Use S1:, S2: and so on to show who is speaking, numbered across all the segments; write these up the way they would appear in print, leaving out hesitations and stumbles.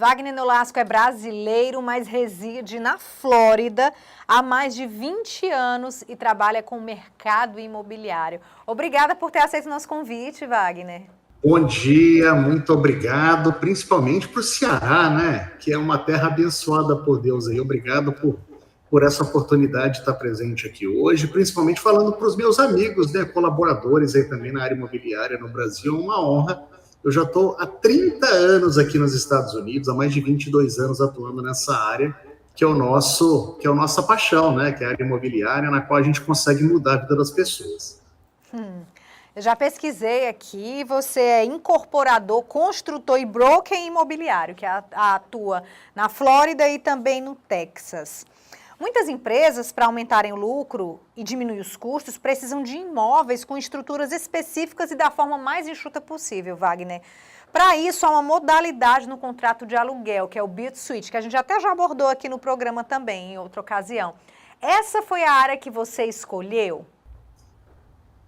S1: Wagner Nolasco é brasileiro, mas reside na Flórida há mais de 20 anos e trabalha com o mercado imobiliário. Obrigada por ter aceito o nosso convite, Wagner.
S2: Bom dia, muito obrigado, principalmente para o Ceará, né? Que é uma terra abençoada por Deus aí. Obrigado por essa oportunidade de estar presente aqui hoje, principalmente falando para os meus amigos, né, colaboradores aí também na área imobiliária no Brasil. É uma honra. Eu já estou há 30 anos aqui nos Estados Unidos, há mais de 22 anos atuando nessa área, que é a nossa paixão, né? Que é a área imobiliária, na qual a gente consegue mudar a vida das pessoas.
S1: Eu já pesquisei aqui, você é incorporador, construtor e broker imobiliário, que atua na Flórida e também no Texas. Muitas empresas, para aumentarem o lucro e diminuir os custos, precisam de imóveis com estruturas específicas e da forma mais enxuta possível, Wagner. Para isso, há uma modalidade no contrato de aluguel, que é o Build-to-Suit, que a gente até já abordou aqui no programa também, em outra ocasião. Essa foi a área que você escolheu?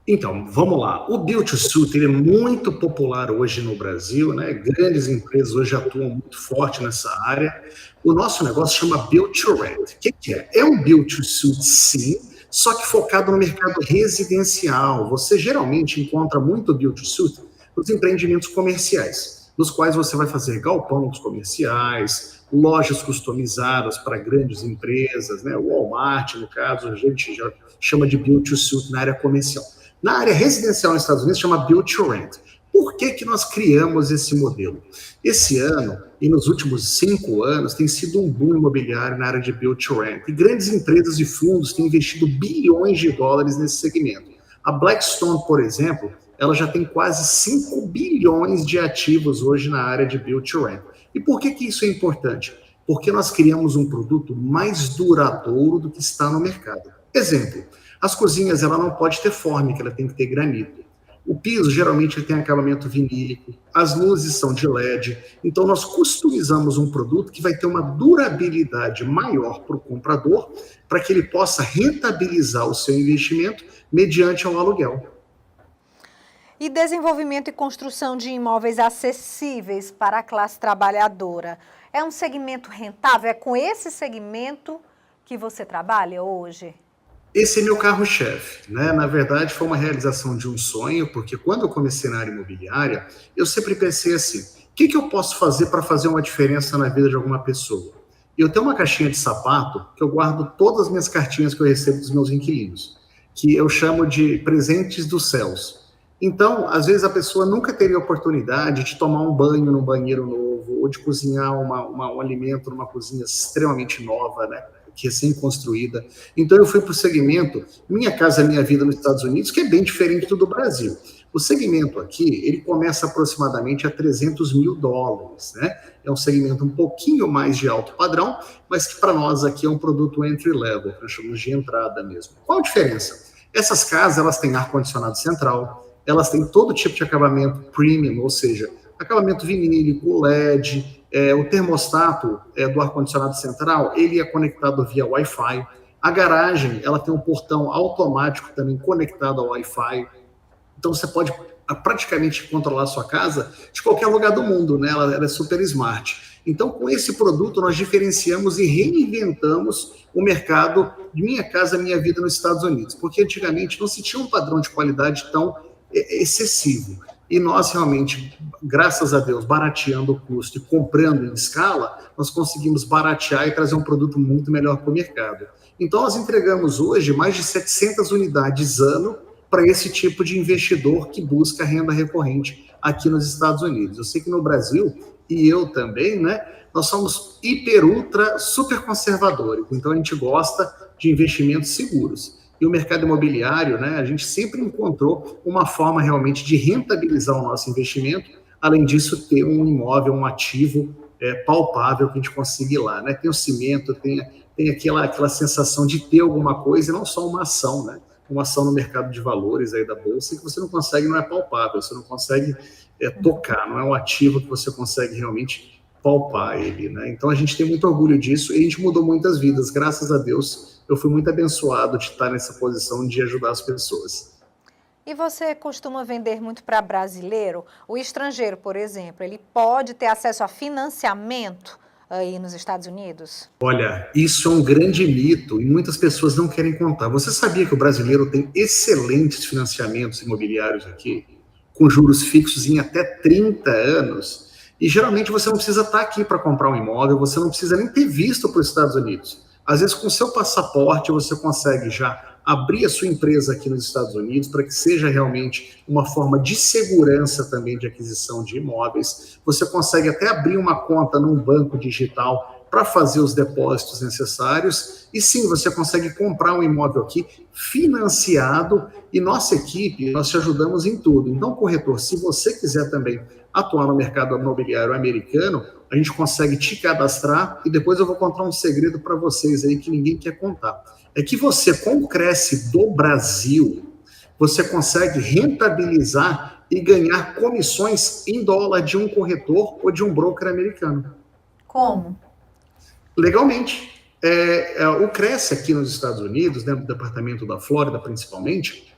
S2: Então, vamos lá. O Build-to-Suit ele é muito popular hoje no Brasil, né? Grandes empresas hoje atuam muito forte nessa área. O nosso negócio chama Build-to-Rent. O que é? É um Build-to-Suit, sim, só que focado no mercado residencial. Você geralmente encontra muito Build-to-Suit nos empreendimentos comerciais, nos quais você vai fazer galpões comerciais, lojas customizadas para grandes empresas, né? O Walmart, no caso, a gente já chama de Build-to-Suit na área comercial. Na área residencial nos Estados Unidos, chama Build-to-Rent. Por que nós criamos esse modelo? Esse ano, e nos últimos 5 anos, tem sido um boom imobiliário na área de Build-to-Rent. E grandes empresas e fundos têm investido bilhões de dólares nesse segmento. A Blackstone, por exemplo, ela já tem quase 5 bilhões de ativos hoje na área de Build-to-Rent. E por que isso é importante? Porque nós criamos um produto mais duradouro do que está no mercado. Exemplo, as cozinhas, ela não pode ter fórmica, ela tem que ter granito. O piso, geralmente, ele tem acabamento vinílico. As luzes são de LED. Então, nós customizamos um produto que vai ter uma durabilidade maior para o comprador, para que ele possa rentabilizar o seu investimento mediante o aluguel.
S1: E desenvolvimento e construção de imóveis acessíveis para a classe trabalhadora. É um segmento rentável? É com esse segmento que você trabalha hoje?
S2: Esse é meu carro-chefe, né? Na verdade, foi uma realização de um sonho, porque quando eu comecei na área imobiliária, eu sempre pensei assim, o que eu posso fazer para fazer uma diferença na vida de alguma pessoa? Eu tenho uma caixinha de sapato que eu guardo todas as minhas cartinhas que eu recebo dos meus inquilinos, que eu chamo de presentes dos céus. Então, às vezes a pessoa nunca teria oportunidade de tomar um banho num banheiro novo, ou de cozinhar um alimento numa cozinha extremamente nova, né? Recém-construída. Então eu fui para o segmento Minha Casa Minha Vida nos Estados Unidos, que é bem diferente do Brasil. O segmento aqui, ele começa aproximadamente a $300 mil, né? É um segmento um pouquinho mais de alto padrão, mas que para nós aqui é um produto entry level, que nós chamamos de entrada mesmo. Qual a diferença? Essas casas, elas têm ar-condicionado central, elas têm todo tipo de acabamento premium, ou seja, acabamento vinílico, LED, o termostato do ar-condicionado central, ele é conectado via Wi-Fi. A garagem, ela tem um portão automático também conectado ao Wi-Fi. Então, você pode praticamente controlar a sua casa de qualquer lugar do mundo, né? Ela é super smart. Então, com esse produto, nós diferenciamos e reinventamos o mercado de Minha Casa Minha Vida nos Estados Unidos, porque antigamente não se tinha um padrão de qualidade tão excessivo. E nós realmente, graças a Deus, barateando o custo e comprando em escala, nós conseguimos baratear e trazer um produto muito melhor para o mercado. Então, nós entregamos hoje mais de 700 unidades ano para esse tipo de investidor que busca renda recorrente aqui nos Estados Unidos. Eu sei que no Brasil, e eu também, né, nós somos hiper, ultra, super conservadores. Então, a gente gosta de investimentos seguros. E o mercado imobiliário, né, a gente sempre encontrou uma forma realmente de rentabilizar o nosso investimento, além disso ter um imóvel, um ativo palpável que a gente consiga ir lá, né? Tem o cimento, tem aquela sensação de ter alguma coisa e não só uma ação, né? Uma ação no mercado de valores aí da Bolsa que você não consegue, não é palpável, você não consegue tocar, não é um ativo que você consegue realmente palpar ele, né? Então a gente tem muito orgulho disso e a gente mudou muitas vidas, graças a Deus. Eu fui muito abençoado de estar nessa posição de ajudar as pessoas.
S1: E você costuma vender muito para brasileiro? O estrangeiro, por exemplo, ele pode ter acesso a financiamento aí nos Estados Unidos?
S2: Olha, isso é um grande mito e muitas pessoas não querem contar. Você sabia que o brasileiro tem excelentes financiamentos imobiliários aqui, com juros fixos em até 30 anos? E geralmente você não precisa estar aqui para comprar um imóvel, você não precisa nem ter visto para os Estados Unidos. Às vezes, com seu passaporte, você consegue já abrir a sua empresa aqui nos Estados Unidos para que seja realmente uma forma de segurança também de aquisição de imóveis. Você consegue até abrir uma conta num banco digital para fazer os depósitos necessários. E sim, você consegue comprar um imóvel aqui financiado e nossa equipe, nós te ajudamos em tudo. Então, corretor, se você quiser também atuar no mercado imobiliário americano, a gente consegue te cadastrar e depois eu vou contar um segredo para vocês aí que ninguém quer contar. É que você, com o Cresce do Brasil, você consegue rentabilizar e ganhar comissões em dólar de um corretor ou de um broker americano.
S1: Como?
S2: Legalmente. O Cresce aqui nos Estados Unidos, né, no departamento da Flórida principalmente,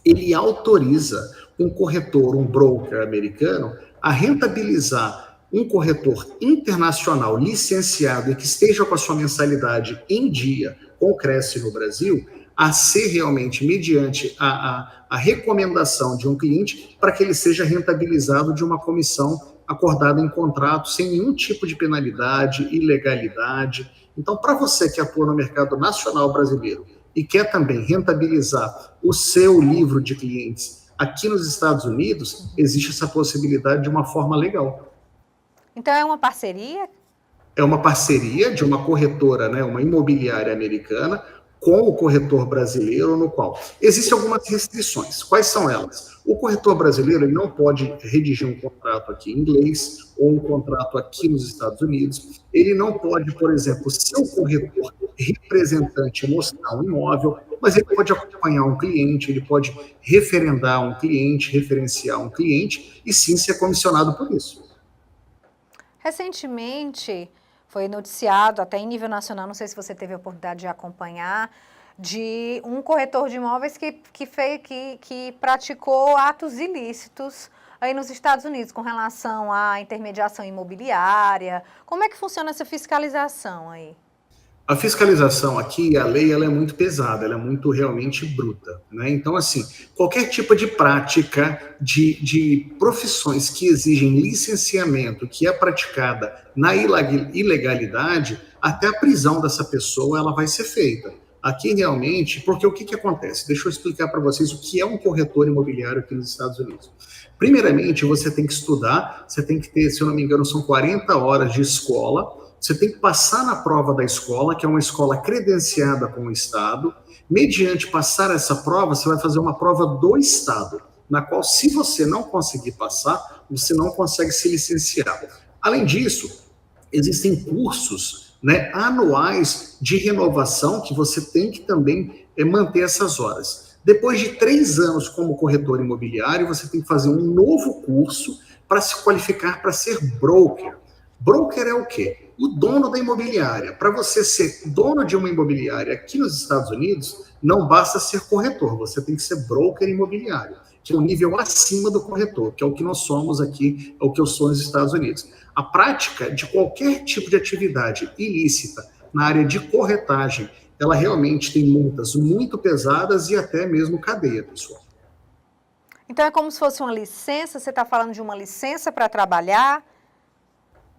S2: ele autoriza um corretor, um broker americano, a rentabilizar um corretor internacional licenciado e que esteja com a sua mensalidade em dia com o Cresce no Brasil, a ser realmente mediante a recomendação de um cliente para que ele seja rentabilizado de uma comissão acordada em contrato sem nenhum tipo de penalidade, ilegalidade. Então, para você que atua no mercado nacional brasileiro e quer também rentabilizar o seu livro de clientes aqui nos Estados Unidos, existe essa possibilidade de uma forma legal.
S1: Então é uma parceria?
S2: É uma parceria de uma corretora, né, uma imobiliária americana, com o corretor brasileiro, no qual existem algumas restrições. Quais são elas? O corretor brasileiro ele não pode redigir um contrato aqui em inglês ou um contrato aqui nos Estados Unidos. Ele não pode, por exemplo, ser o corretor representante mostrar um imóvel, mas ele pode acompanhar um cliente, ele pode referendar um cliente, referenciar um cliente e sim ser comissionado por isso.
S1: Recentemente foi noticiado, até em nível nacional, não sei se você teve a oportunidade de acompanhar, de um corretor de imóveis que praticou atos ilícitos aí nos Estados Unidos com relação à intermediação imobiliária. Como é que funciona essa fiscalização aí?
S2: A fiscalização aqui, a lei, ela é muito pesada, ela é muito realmente bruta, né? Então, assim, qualquer tipo de prática de profissões que exigem licenciamento, que é praticada na ilegalidade, até a prisão dessa pessoa, ela vai ser feita. Aqui, realmente, porque o que acontece? Deixa eu explicar para vocês o que é um corretor imobiliário aqui nos Estados Unidos. Primeiramente, você tem que estudar, você tem que ter, se eu não me engano, são 40 horas de escola. Você tem que passar na prova da escola, que é uma escola credenciada com o Estado. Mediante passar essa prova, você vai fazer uma prova do Estado, na qual, se você não conseguir passar, você não consegue se licenciar. Além disso, existem cursos, né, anuais de renovação que você tem que também manter essas horas. Depois de 3 anos como corretor imobiliário, você tem que fazer um novo curso para se qualificar para ser broker. Broker é o quê? O dono da imobiliária. Para você ser dono de uma imobiliária aqui nos Estados Unidos, não basta ser corretor, você tem que ser broker imobiliário, que é um nível acima do corretor, que é o que nós somos aqui, é o que eu sou nos Estados Unidos. A prática de qualquer tipo de atividade ilícita na área de corretagem, ela realmente tem multas muito pesadas e até mesmo cadeia, pessoal.
S1: Então é como se fosse uma licença, você está falando de uma licença para trabalhar?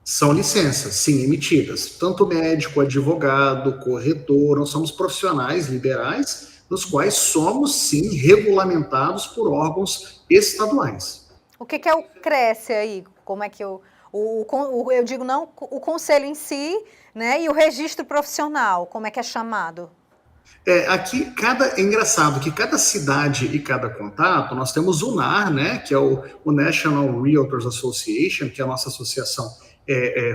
S2: São licenças, sim, emitidas. Tanto médico, advogado, corretor, nós somos profissionais liberais, nos quais somos, sim, regulamentados por órgãos estaduais.
S1: O que é o Cresce aí? Como é que eu digo não, o conselho em si, né, e o registro profissional, como é que é chamado?
S2: Aqui, é engraçado que cada cidade e cada contato, nós temos o NAR, né, que é o National Realtors Association, que é a nossa associação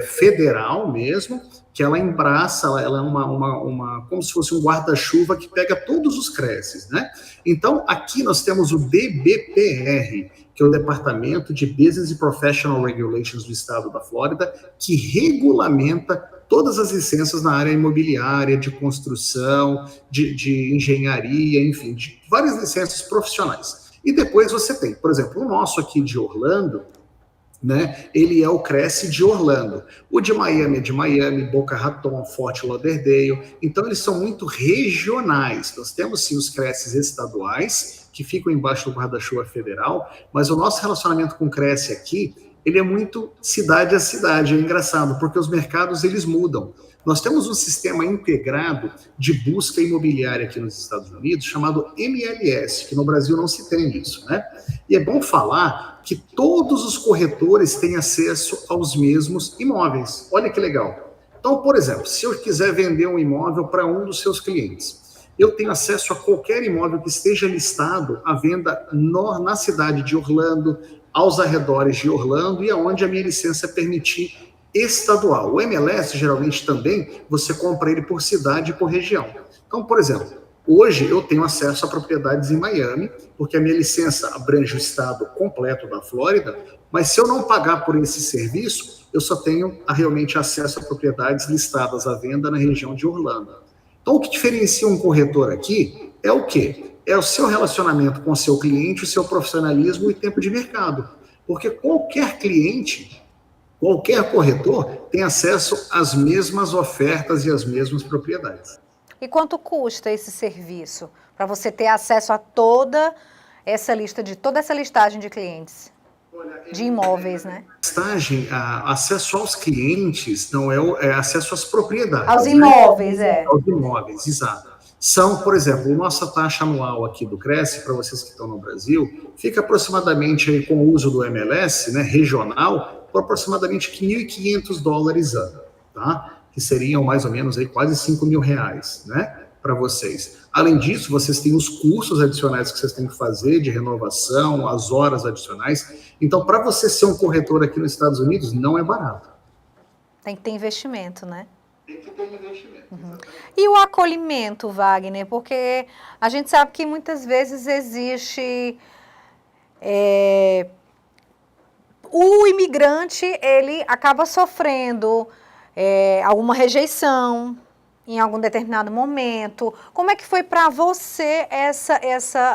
S2: federal mesmo, que ela embraça, ela é como se fosse um guarda-chuva que pega todos os Cresces, né? Então, aqui nós temos o DBPR, que é o Departamento de Business and Professional Regulations do estado da Flórida, que regulamenta todas as licenças na área imobiliária, de construção, de engenharia, enfim, de várias licenças profissionais. E depois você tem, por exemplo, o nosso aqui de Orlando, né? Ele é o Cresce de Orlando. O de Miami é de Miami, Boca Raton, Fort Lauderdale. Então, eles são muito regionais. Nós temos, sim, os Cresces estaduais, que ficam embaixo do guarda-chuva federal, mas o nosso relacionamento com o Cresce aqui, ele é muito cidade a cidade. É engraçado, porque os mercados, eles mudam. Nós temos um sistema integrado de busca imobiliária aqui nos Estados Unidos, chamado MLS, que no Brasil não se tem isso, né? E é bom falar que todos os corretores têm acesso aos mesmos imóveis. Olha que legal. Então, por exemplo, se eu quiser vender um imóvel para um dos seus clientes, eu tenho acesso a qualquer imóvel que esteja listado à venda na cidade de Orlando, aos arredores de Orlando e aonde a minha licença permitir estadual. O MLS, geralmente, também, você compra ele por cidade e por região. Então, por exemplo, hoje eu tenho acesso a propriedades em Miami, porque a minha licença abrange o estado completo da Flórida, mas se eu não pagar por esse serviço, eu só tenho realmente acesso a propriedades listadas à venda na região de Orlando. Então, o que diferencia um corretor aqui é o quê? É o seu relacionamento com o seu cliente, o seu profissionalismo e tempo de mercado. Porque qualquer cliente, qualquer corretor tem acesso às mesmas ofertas e às mesmas propriedades.
S1: E quanto custa esse serviço para você ter acesso a toda essa listagem de clientes, de imóveis, né?
S2: Acesso aos clientes não é acesso às propriedades.
S1: Aos imóveis, né?
S2: Aos imóveis, exato. São, por exemplo, nossa taxa anual aqui do Cresce, para vocês que estão no Brasil, fica aproximadamente aí, com o uso do MLS, né, regional, por aproximadamente $1.500 ano, tá? Que seriam mais ou menos aí quase R$5 mil, né, para vocês. Além disso, vocês têm os cursos adicionais que vocês têm que fazer de renovação, as horas adicionais. Então, para você ser um corretor aqui nos Estados Unidos, não é barato.
S1: Tem que ter investimento, né?
S2: Tem que ter investimento.
S1: Uhum. E o acolhimento, Wagner? Porque a gente sabe que muitas vezes existe... o imigrante, ele acaba sofrendo alguma rejeição em algum determinado momento. Como é que foi para você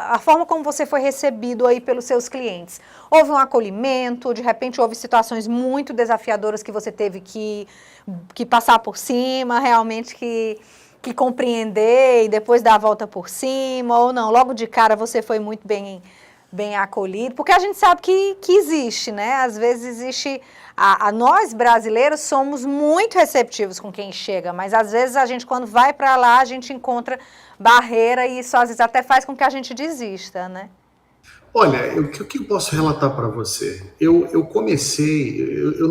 S1: a forma como você foi recebido aí pelos seus clientes? Houve um acolhimento, de repente houve situações muito desafiadoras que você teve que passar por cima, realmente que compreender e depois dar a volta por cima, ou não, logo de cara você foi muito bem acolhido, porque a gente sabe que existe, né? Às vezes existe... nós, brasileiros, somos muito receptivos com quem chega, mas às vezes a gente, quando vai para lá, a gente encontra barreira e isso às vezes até faz com que a gente desista, né?
S2: Olha, o que eu posso relatar para você? Eu comecei, eu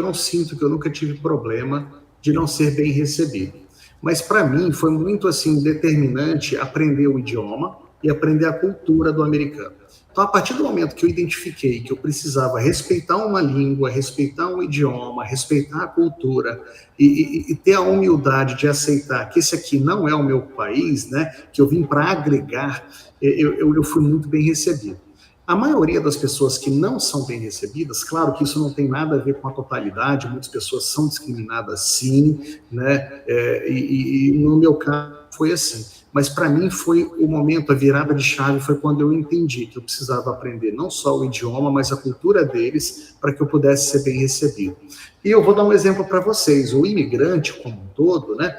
S2: não sinto que eu nunca tive problema de não ser bem recebido. Mas para mim foi muito assim determinante aprender o idioma e aprender a cultura do americano. Então, a partir do momento que eu identifiquei que eu precisava respeitar uma língua, respeitar um idioma, respeitar a cultura e ter a humildade de aceitar que esse aqui não é o meu país, né, que eu vim para agregar, eu fui muito bem recebido. A maioria das pessoas que não são bem recebidas, claro que isso não tem nada a ver com a totalidade, muitas pessoas são discriminadas sim, né, e no meu caso foi assim. Mas para mim foi o momento, a virada de chave foi quando eu entendi que eu precisava aprender não só o idioma, mas a cultura deles, para que eu pudesse ser bem recebido. E eu vou dar um exemplo para vocês, o imigrante como um todo, né,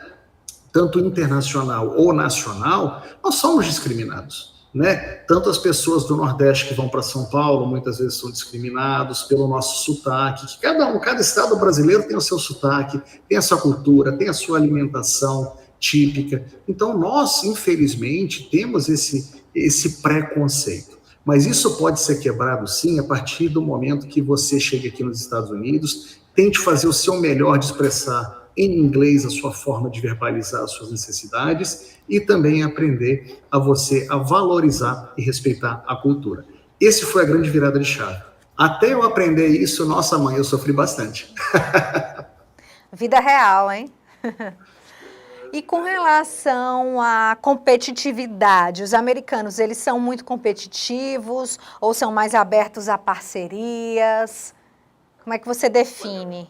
S2: tanto internacional ou nacional, nós somos discriminados. Né? Tanto as pessoas do Nordeste que vão para São Paulo, muitas vezes são discriminados pelo nosso sotaque, que cada estado brasileiro tem o seu sotaque, tem a sua cultura, tem a sua alimentação típica. Então, nós, infelizmente, temos esse preconceito. Mas isso pode ser quebrado, sim, a partir do momento que você chega aqui nos Estados Unidos, tente fazer o seu melhor de expressar em inglês a sua forma de verbalizar as suas necessidades e também aprender a você a valorizar e respeitar a cultura. Esse foi a grande virada de chave. Até eu aprender isso, nossa mãe, eu sofri bastante.
S1: Vida real, hein? E com relação à competitividade, os americanos, eles são muito competitivos ou são mais abertos a parcerias? Como é que você define?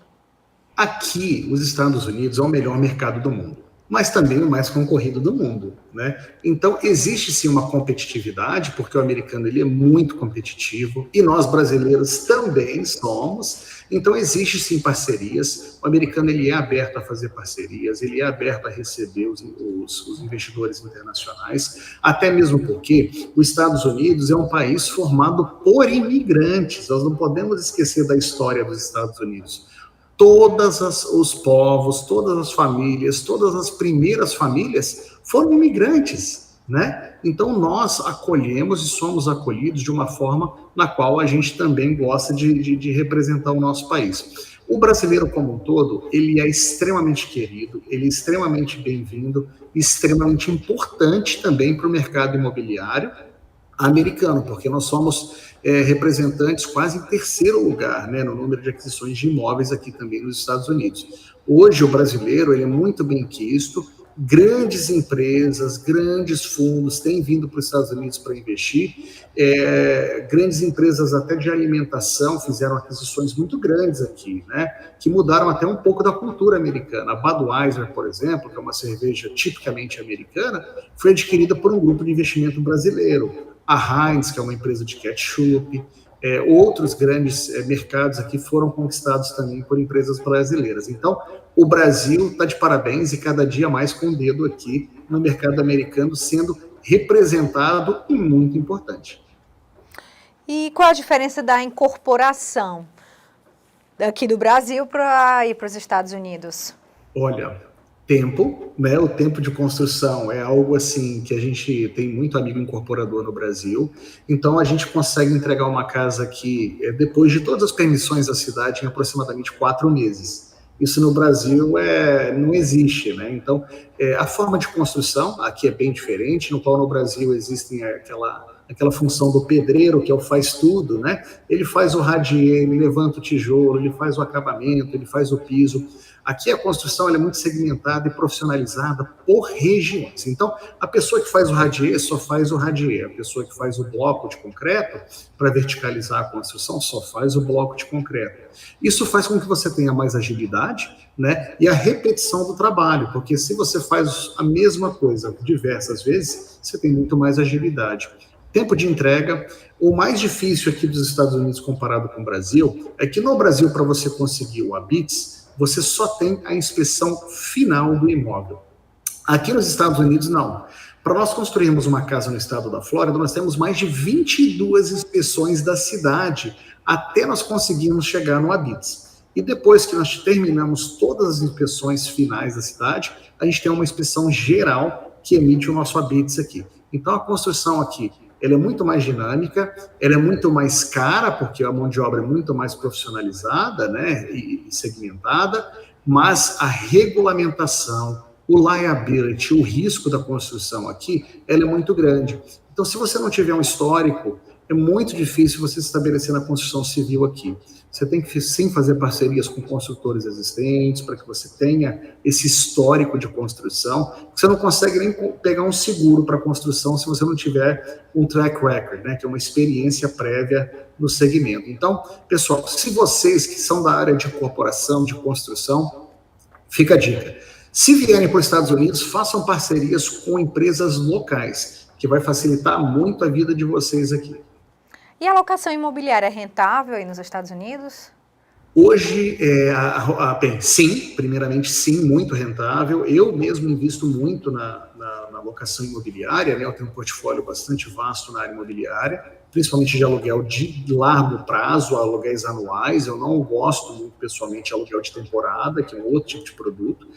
S2: Aqui, os Estados Unidos é o melhor mercado do mundo. mas também o mais concorrido do mundo, né? Então, existe sim uma competitividade, porque o americano ele é muito competitivo, e nós brasileiros também somos, então existe sim parcerias, o americano ele é aberto a fazer parcerias, ele é aberto a receber os investidores internacionais, até mesmo porque os Estados Unidos é um país formado por imigrantes, nós não podemos esquecer da história dos Estados Unidos. Os povos, todas as famílias, todas as primeiras famílias foram imigrantes, né? Então nós acolhemos e somos acolhidos de uma forma na qual a gente também gosta de representar o nosso país. O brasileiro como um todo, ele é extremamente querido, ele é extremamente bem-vindo, extremamente importante também para o mercado imobiliário americano, porque nós somos representantes quase em terceiro lugar, né, no número de aquisições de imóveis aqui também nos Estados Unidos. Hoje o brasileiro ele é muito bem quisto, grandes empresas, grandes fundos têm vindo para os Estados Unidos para investir, grandes empresas até de alimentação fizeram aquisições muito grandes aqui, né, que mudaram até um pouco da cultura americana. A Budweiser, por exemplo, que é uma cerveja tipicamente americana, foi adquirida por um grupo de investimento brasileiro. A Heinz, que é uma empresa de ketchup, outros grandes mercados aqui foram conquistados também por empresas brasileiras. Então, o Brasil está de parabéns e cada dia mais com o dedo aqui no mercado americano sendo representado e muito importante.
S1: E qual a diferença da incorporação aqui do Brasil para ir para os Estados Unidos?
S2: Olha, tempo, né? O tempo de construção é algo assim que a gente tem muito amigo incorporador no Brasil. Então a gente consegue entregar uma casa aqui depois de todas as permissões da cidade em aproximadamente 4 meses. Isso no Brasil não existe, né? Então a forma de construção aqui é bem diferente, no qual no Brasil existem aquela função do pedreiro, que é o faz tudo, né? Ele faz o radier, ele levanta o tijolo, ele faz o acabamento, ele faz o piso. Aqui a construção é muito segmentada e profissionalizada por regiões. Então, a pessoa que faz o radier só faz o radier. A pessoa que faz o bloco de concreto, para verticalizar a construção, só faz o bloco de concreto. Isso faz com que você tenha mais agilidade, né? E a repetição do trabalho, porque se você faz a mesma coisa diversas vezes, você tem muito mais agilidade. Tempo de entrega. O mais difícil aqui dos Estados Unidos comparado com o Brasil é que no Brasil, para você conseguir o ABITS, você só tem a inspeção final do imóvel. Aqui nos Estados Unidos, não. Para nós construirmos uma casa no estado da Flórida, nós temos mais de 22 inspeções da cidade até nós conseguirmos chegar no ABITS. E depois que nós terminamos todas as inspeções finais da cidade, a gente tem uma inspeção geral que emite o nosso ABITS aqui. Então, a construção aqui ela é muito mais dinâmica, ela é muito mais cara, porque a mão de obra é muito mais profissionalizada, né, e segmentada, mas a regulamentação, o liability, o risco da construção aqui, ela é muito grande. Então, se você não tiver um histórico, é muito difícil você se estabelecer na construção civil aqui. Você tem que, sim, fazer parcerias com construtores existentes, para que você tenha esse histórico de construção. Você não consegue nem pegar um seguro para construção se você não tiver um track record, né, que é uma experiência prévia no segmento. Então, pessoal, se vocês que são da área de incorporação, de construção, fica a dica. Se vierem para os Estados Unidos, façam parcerias com empresas locais, que vai facilitar muito a vida de vocês aqui.
S1: E a locação imobiliária é rentável aí nos Estados Unidos?
S2: Hoje, bem, sim, primeiramente sim, muito rentável. Eu mesmo invisto muito na locação imobiliária, né? Eu tenho um portfólio bastante vasto na área imobiliária, principalmente de aluguel de largo prazo, aluguéis anuais. Eu não gosto muito, pessoalmente, de aluguel de temporada, que é um outro tipo de produto.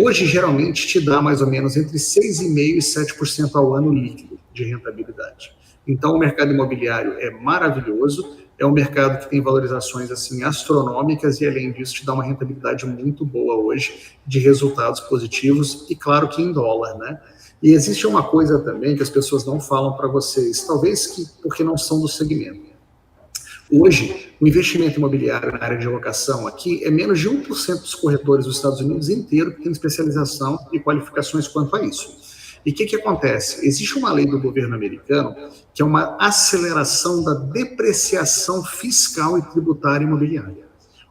S2: Hoje, geralmente, te dá mais ou menos entre 6,5% e 7% ao ano líquido de rentabilidade. Então, o mercado imobiliário é maravilhoso, é um mercado que tem valorizações assim astronômicas e, além disso, te dá uma rentabilidade muito boa hoje de resultados positivos e, claro, que em dólar, né? E existe uma coisa também que as pessoas não falam para vocês, talvez porque não são do segmento. Hoje, o investimento imobiliário na área de locação aqui é menos de 1% dos corretores dos Estados Unidos inteiro que tem especialização e qualificações quanto a isso. E o que acontece? Existe uma lei do governo americano que é uma aceleração da depreciação fiscal e tributária imobiliária.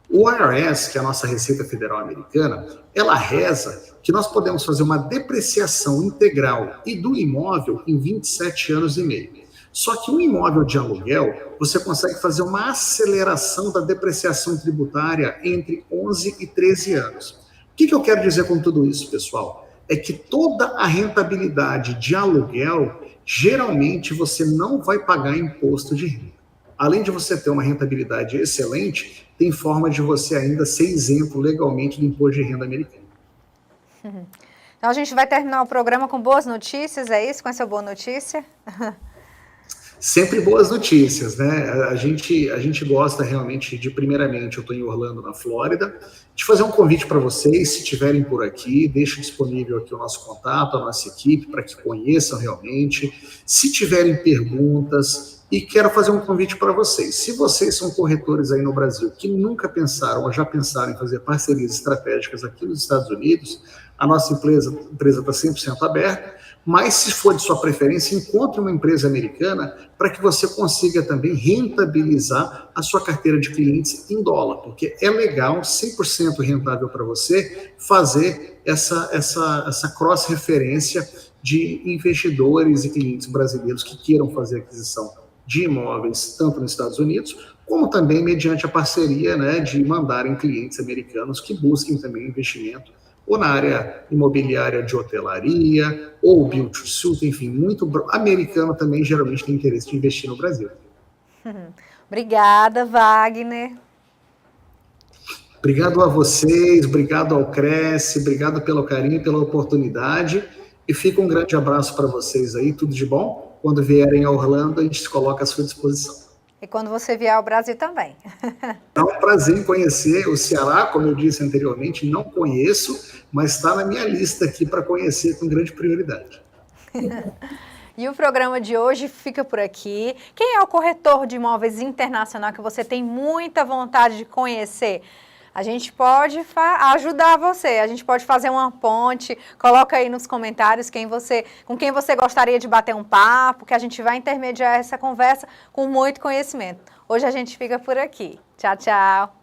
S2: O IRS, que é a nossa Receita Federal Americana, ela reza que nós podemos fazer uma depreciação integral e do imóvel em 27 anos e meio. Só que um imóvel de aluguel, você consegue fazer uma aceleração da depreciação tributária entre 11 e 13 anos. O que eu quero dizer com tudo isso, pessoal? É que toda a rentabilidade de aluguel, geralmente você não vai pagar imposto de renda. Além de você ter uma rentabilidade excelente, tem forma de você ainda ser isento legalmente do imposto de renda americano.
S1: Então a gente vai terminar o programa com boas notícias, é isso? Com essa boa notícia?
S2: Sempre boas notícias, né? A gente gosta realmente de, primeiramente, eu estou em Orlando, na Flórida, de fazer um convite para vocês, se estiverem por aqui, deixo disponível aqui o nosso contato, a nossa equipe, para que conheçam realmente. Se tiverem perguntas, e quero fazer um convite para vocês. Se vocês são corretores aí no Brasil que nunca pensaram ou já pensaram em fazer parcerias estratégicas aqui nos Estados Unidos, a nossa empresa está 100% aberta, mas se for de sua preferência, encontre uma empresa americana para que você consiga também rentabilizar a sua carteira de clientes em dólar, porque é legal, 100% rentável para você fazer essa cross-referência de investidores e clientes brasileiros que queiram fazer aquisição de imóveis, tanto nos Estados Unidos, como também mediante a parceria, né, de mandarem clientes americanos que busquem também investimento ou na área imobiliária de hotelaria, ou build to suit, enfim, muito americano também geralmente tem interesse de investir no Brasil.
S1: Obrigada, Wagner.
S2: Obrigado a vocês, obrigado ao Cresce, obrigado pelo carinho, pela oportunidade, e fica um grande abraço para vocês aí, tudo de bom. Quando vierem a Orlando, a gente se coloca à sua disposição.
S1: E quando você vier ao Brasil também.
S2: É um prazer em conhecer o Ceará, como eu disse anteriormente, não conheço, mas está na minha lista aqui para conhecer com grande prioridade.
S1: E o programa de hoje fica por aqui. Quem é o corretor de imóveis internacional que você tem muita vontade de conhecer? A gente pode ajudar você, a gente pode fazer uma ponte, coloca aí nos comentários com quem você gostaria de bater um papo, que a gente vai intermediar essa conversa com muito conhecimento. Hoje a gente fica por aqui. Tchau, tchau!